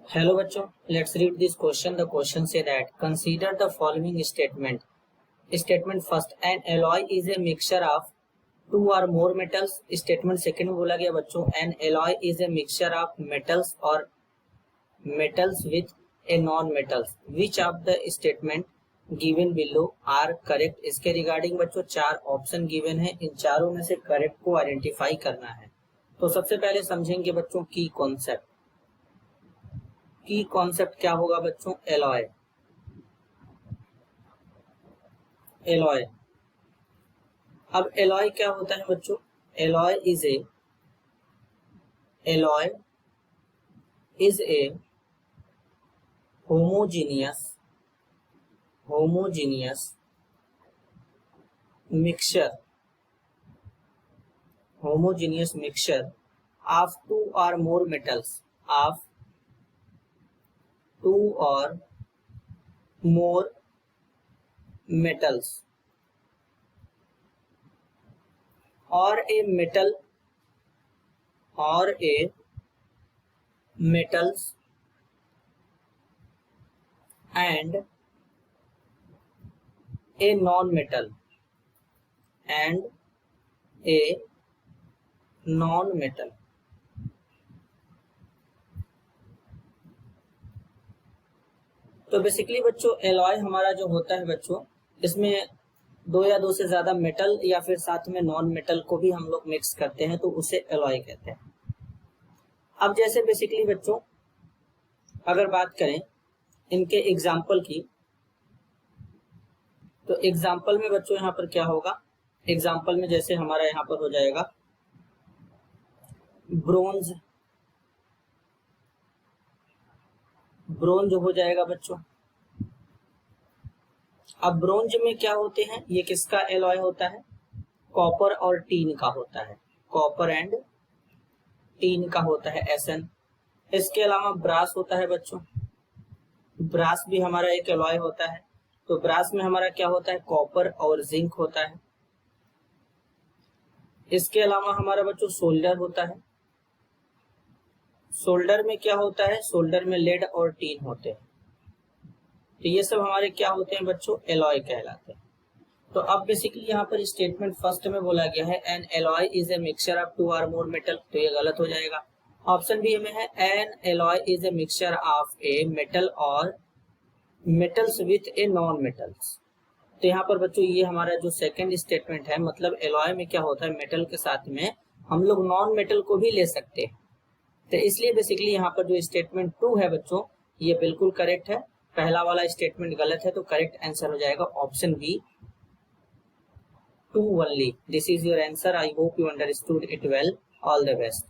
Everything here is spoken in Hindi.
Hello बच्चों, let's read this question. The question say that consider the following statement. Statement first, an alloy is a mixture of two or more metals. Statement second में बोला गया बच्चों, an alloy is a mixture of metals or metals with a non-metals. Which of the statement given below are correct? इसके रिगार्डिंग बच्चों चार ऑप्शन गिवन है, इन चारों में से करेक्ट को आइडेंटिफाई करना है। तो सबसे पहले समझेंगे बच्चों की कॉन्सेप्ट। की कॉन्सेप्ट क्या होगा बच्चों? एलॉय। एलॉय, अब एलॉय क्या होता है बच्चों? Alloy is a homogeneous mixture of two और more metals, of two or more metals or a metals and a non-metal तो बेसिकली बच्चों एलॉय हमारा जो होता है बच्चों, इसमें दो या दो से ज्यादा मेटल या फिर साथ में नॉन मेटल को भी हम लोग मिक्स करते हैं, तो उसे एलॉय कहते हैं। अब जैसे बेसिकली बच्चों अगर बात करें इनके एग्जाम्पल की, तो एग्जाम्पल में बच्चों यहाँ पर क्या होगा? एग्जाम्पल में जैसे हमारा यहाँ पर हो जाएगा ब्रोंज हो जाएगा बच्चों। अब ब्रोंज में क्या होते हैं? ये किसका एलॉय होता है? कॉपर और टीन का होता है, कॉपर एंड टीन का होता है Sn। इसके अलावा ब्रास होता है बच्चों, ब्रास भी हमारा एक एलॉय होता है। तो ब्रास में हमारा क्या होता है? कॉपर और जिंक होता है। इसके अलावा हमारा बच्चों सोल्डर होता है। सोल्डर में क्या होता है? सोल्डर में लेड और टीन होते हैं। तो ये सब हमारे क्या होते हैं बच्चों? एलॉय कहलाते हैं। तो अब बेसिकली यहाँ पर स्टेटमेंट फर्स्ट में बोला गया है an alloy is a mixture of two और मोर मेटल, तो ये गलत हो जाएगा। ऑप्शन बी में है an alloy is a mixture of a metal or metals with a non metals. तो यहाँ पर बच्चों ये हमारा जो सेकंड स्टेटमेंट है, मतलब एलॉय में क्या होता है? मेटल के साथ में हम लोग नॉन मेटल को भी ले सकते हैं। तो इसलिए बेसिकली यहाँ पर जो स्टेटमेंट 2 है बच्चों, ये बिल्कुल करेक्ट है। पहला वाला स्टेटमेंट गलत है, तो करेक्ट आंसर हो जाएगा option B 2 only. This is your answer. I hope you understood it well. All the best.